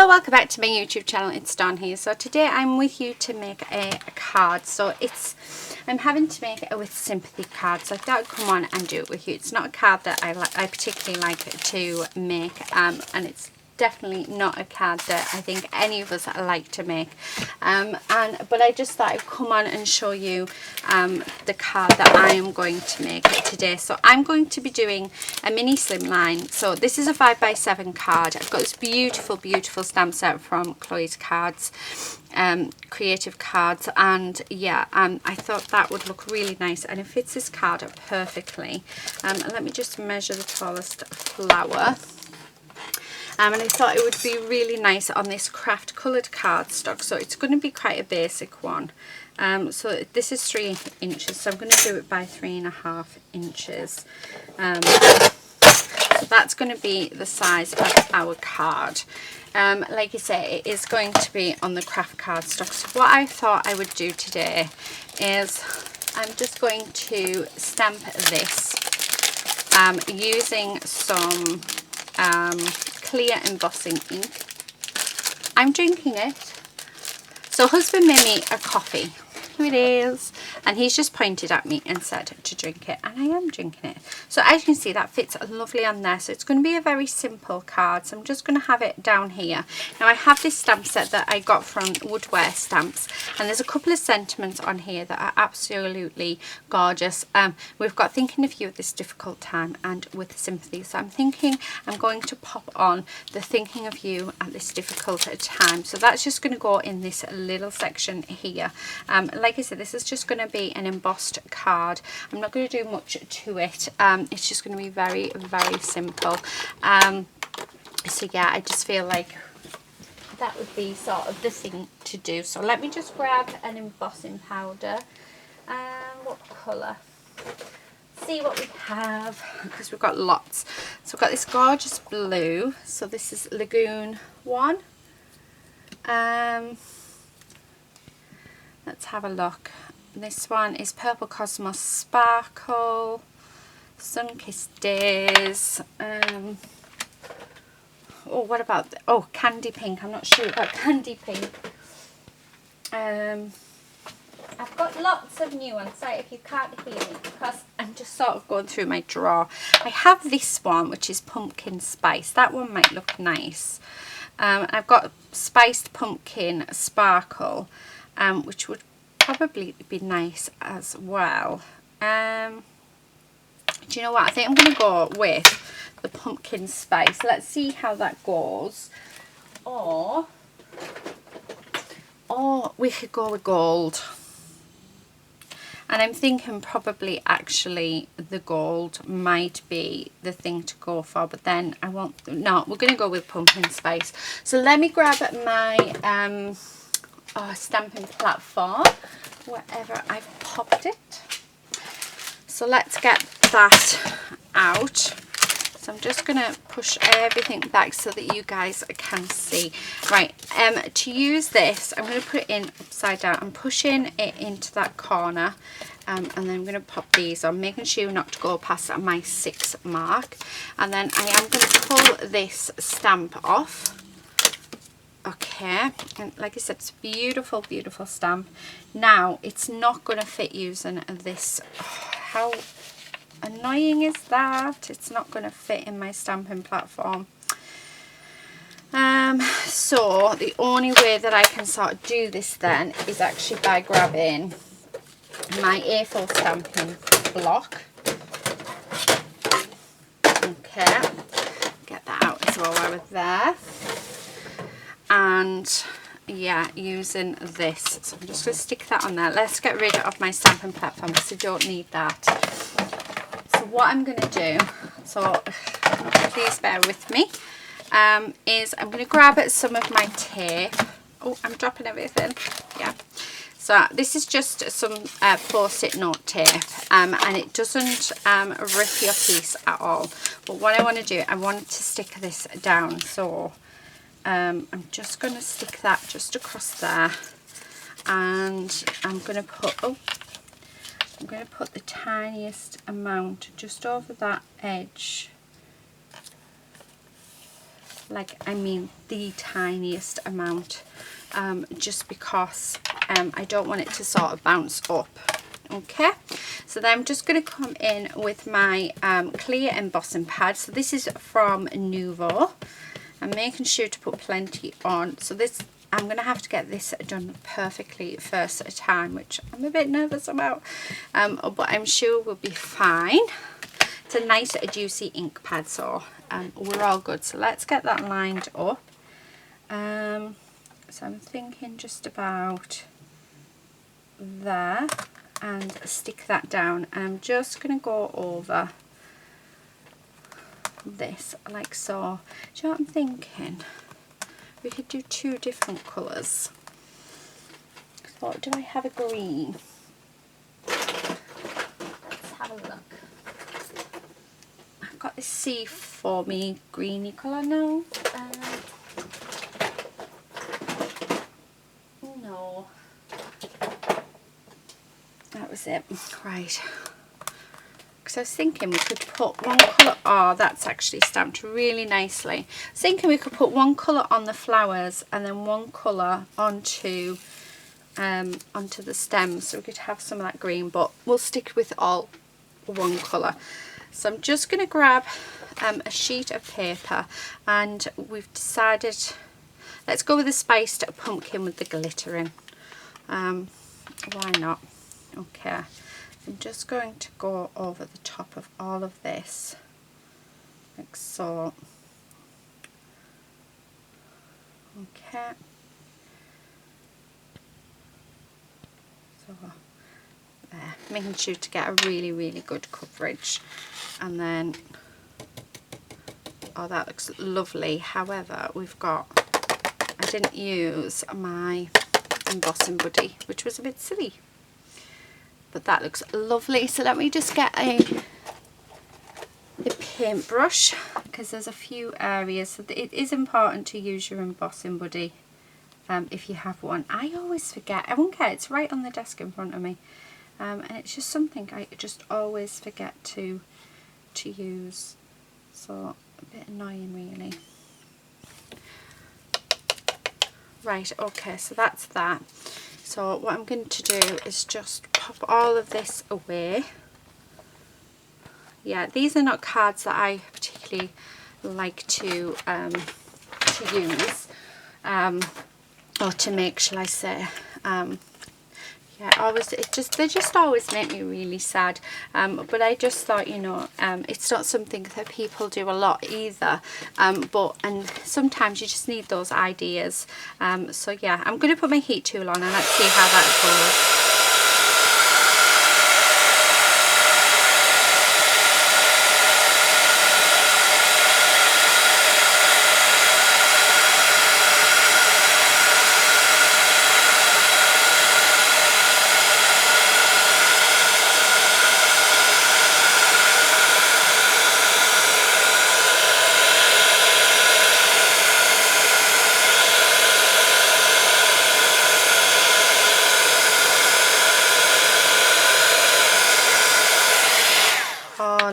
Hello, welcome back to my YouTube channel. It's Dawn here. So today I'm with you to make a card. So I'm having to make it with sympathy cards. So I thought I'd come on and do it with you. It's not a card that I particularly like to make, and it's definitely not a card that I think any of us like to make, but I just thought I'd come on and show you the card that I am going to make today. So I'm going to be doing a mini slimline. So this is a 5x7 card. I've got this beautiful stamp set from Chloe's Cards, Creative Cards, and yeah, I thought that would look really nice and it fits this card perfectly. And let me just measure the tallest flower. And I thought it would be really nice on this craft coloured cardstock. So it's going to be quite a basic one. So this is 3 inches, so I'm going to do it by 3.5 inches. So that's going to be the size of our card. Like I say, it is going to be on the craft cardstock. So what I thought I would do today is I'm just going to stamp this using some clear embossing ink. I'm drinking it. So husband made me a coffee. Here it is. And he's just pointed at me and said to drink it. And I am drinking it. So as you can see, that fits lovely on there. So it's going to be a very simple card. So I'm just going to have it down here. Now I have this stamp set that I got from Woodware Stamps. And there's a couple of sentiments on here that are absolutely gorgeous. We've got Thinking of You at This Difficult Time and With Sympathy. So I'm thinking I'm going to pop on the Thinking of You at This Difficult Time. So that's just going to go in this little section here. Like I said, this is just going to be an embossed card. I'm not going to do much to it. It's just going to be very simple. So yeah, I just feel like that would be sort of the thing to do. So let me just grab an embossing powder. What colour? See what we have, because we've got lots. So we've got this gorgeous blue. So this is Lagoon 1. Let's have a look. This one is Purple Cosmos Sparkle, Sunkissed Days. Oh, what about Candy Pink? I'm not sure about Candy Pink. I've got lots of new ones. Sorry if you can't hear me because I'm just sort of going through my drawer. I have this one, which is Pumpkin Spice. That one might look nice. I've got Spiced Pumpkin Sparkle, which would probably be nice as well. Do you know what? I think I'm going to go with the Pumpkin Spice. Let's see how that goes. Or we could go with gold. And I'm thinking probably actually the gold might be the thing to go for, but then I won't. No, we're going to go with Pumpkin Spice. So let me grab my stamping platform, wherever I've popped it. So let's get that out. So I'm just going to push everything back so that you guys can see. Right, to use this, I'm going to put it in upside down. I'm pushing it into that corner, and then I'm going to pop these on, making sure not to go past my 6 mark. And then I am going to pull this stamp off. Okay, and like I said, it's a beautiful stamp. Now it's not going to fit using this. How annoying is that? It's not going to fit in my stamping platform. So the only way that I can sort of do this then is actually by grabbing my A4 stamping block. Okay, get that out as well while we're there. And yeah, using this. So I'm just going to stick that on there. Let's get rid of my stamping platform because I don't need that. So what I'm going to do, so please bear with me, is I'm going to grab some of my tape. Oh, I'm dropping everything. Yeah. So this is just some post-it note tape, and it doesn't rip your piece at all. But what I want to do, I want to stick this down. So I'm just going to stick that just across there, and I'm going to put the tiniest amount just over that edge like, I mean the tiniest amount, just because I don't want it to sort of bounce up. Okay, so then I'm just going to come in with my clear embossing pad. So this is from Nuvo. I'm making sure to put plenty on. So this, I'm going to have to get this done perfectly first time, which I'm a bit nervous about, but I'm sure we'll be fine. It's a nice juicy ink pad, so we're all good. So let's get that lined up. So I'm thinking just about there, and stick that down. And I'm just going to go over this like so. Do you know what I'm thinking? We could do 2 different colours. So do I have a green? Let's have a look. I've got this sea for me greeny colour now. No. That was it. Right. Because I was thinking we could put one colour. Oh, that's actually stamped really nicely. I was thinking we could put one colour on the flowers and then one colour onto the stems, so we could have some of that green, but we'll stick with all one colour. So I'm just going to grab a sheet of paper, and we've decided let's go with the spiced pumpkin with the glitter in. Why not? Okay, I'm just going to go over the top of all of this like so. Okay, so there, making sure to get a really good coverage. And then, oh, that looks lovely. However, I didn't use my embossing buddy, which was a bit silly, but that looks lovely. So let me just get a paintbrush, because there's a few areas. So it is important to use your embossing buddy if you have one. I always forget. I won't care, it's right on the desk in front of me, and it's just something I just always forget to use, so a bit annoying really. Right, okay, so that's that. So what I'm going to do is just pop all of this away. Yeah, these are not cards that I particularly like to use, or to make, shall I say. Yeah, they just always make me really sad, but I just thought, you know, it's not something that people do a lot either, and sometimes you just need those ideas. So yeah, I'm going to put my heat tool on and let's see how that goes.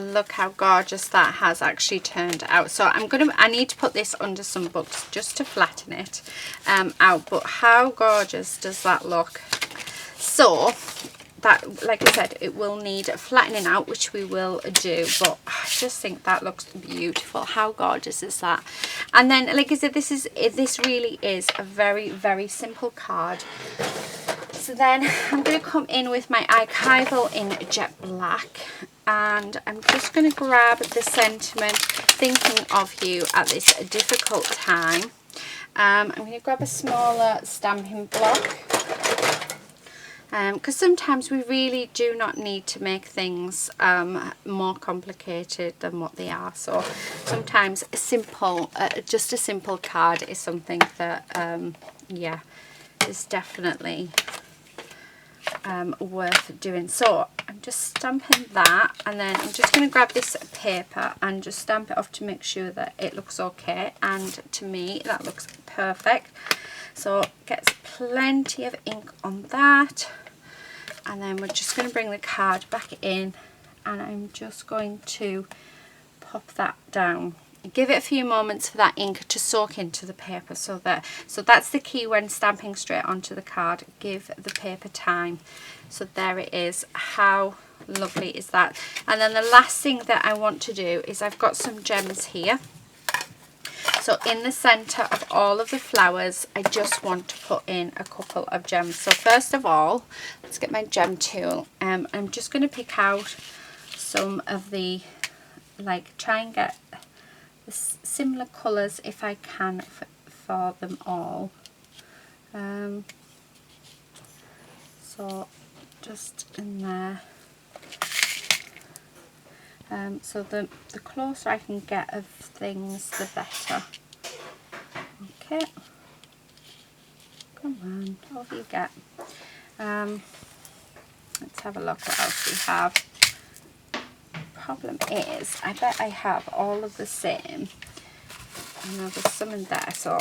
Look how gorgeous that has actually turned out. So I need to put this under some books just to flatten it out, but how gorgeous does that look? So that, like I said, it will need flattening out, which we will do, but I just think that looks beautiful. How gorgeous is that? And then, like I said, this really is a very simple card. So then I'm going to come in with my archival in jet black, and I'm just going to grab the sentiment, thinking of you at this difficult time. I'm going to grab a smaller stamping block, because sometimes we really do not need to make things more complicated than what they are. So sometimes just a simple card is something that yeah, is definitely worth doing. So I'm just stamping that, and then I'm just going to grab this paper and just stamp it off to make sure that it looks okay, and to me that looks perfect. So gets plenty of ink on that, and then we're just going to bring the card back in, and I'm just going to pop that down give it a few moments for that ink to soak into the paper, so that's the key when stamping straight onto the card. Give the paper time. So there it is. How lovely is that? And then the last thing that I want to do is I've got some gems here. So in the center of all of the flowers, I just want to put in a couple of gems. So first of all, let's get my gem tool. I'm just going to pick out some of the, like, try and get the similar colors if I can for them all. So just in there. So the closer I can get of things, the better. Okay. Come on, over you get. Let's have a look what else we have. Problem is, I bet I have all of the same. I know there's some in there, so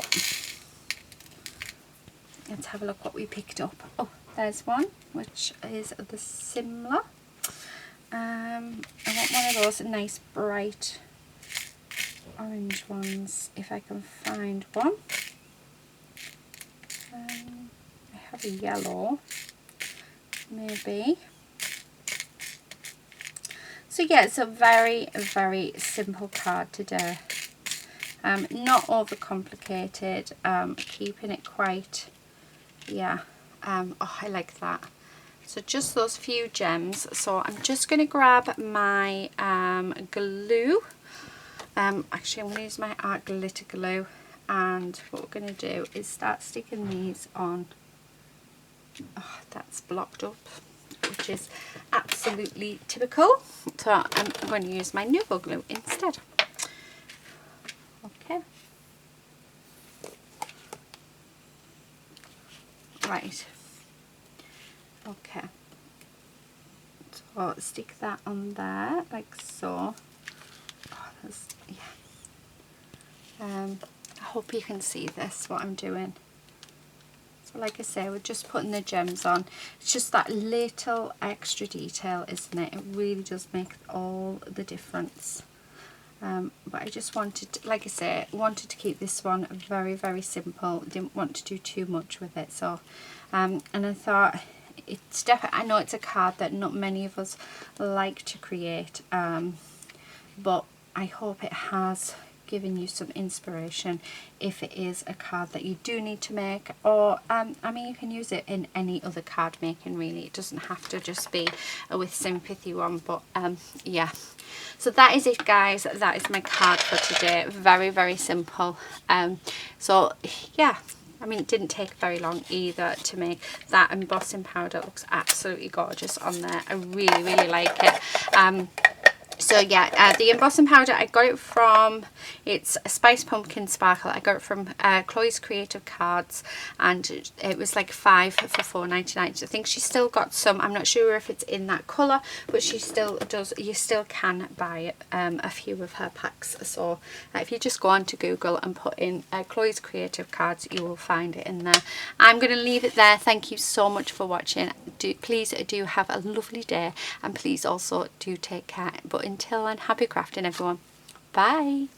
let's have a look what we picked up. Oh, there's one, which is the similar. I want one of those nice bright orange ones, if I can find one. I have a yellow, maybe. So yeah, it's a very, very simple card today. Not over complicated, keeping it quite, yeah. Oh, I like that. So just those few gems. So I'm just going to grab my glue. Actually, I'm going to use my art glitter glue, and what we're going to do is start sticking these on. Oh, that's blocked up, which is absolutely typical. So I'm going to use my Nuvo glue instead. Okay. Right. Okay. So stick that on there like so. Oh, that's, yeah. I hope you can see this, what I'm doing. So like I say, we're just putting the gems on. It's just that little extra detail, isn't it? It really does make all the difference. But I just wanted, like I say, wanted to keep this one very, very simple. Didn't want to do too much with it. So, and I thought it's definitely, I know it's a card that not many of us like to create, but I hope it has given you some inspiration if it is a card that you do need to make, or I mean, you can use it in any other card making really. It doesn't have to just be a with sympathy one, but yeah. So that is it, guys. That is my card for today. Very, very simple. So yeah, I mean, it didn't take very long either to make. That embossing powder looks absolutely gorgeous on there. I really, really like it. So yeah, the embossing powder, I got it from, it's a Spice Pumpkin Sparkle. I got it from Chloe's Creative Cards, and it was like 5 for $4.99. So I think she still got some. I'm not sure if it's in that colour, but she still does. You still can buy a few of her packs. So if you just go on to Google and put in Chloe's Creative Cards, you will find it in there. I'm going to leave it there. Thank you so much for watching. Please do have a lovely day, and please also do take care. But until then, happy crafting, everyone. Bye.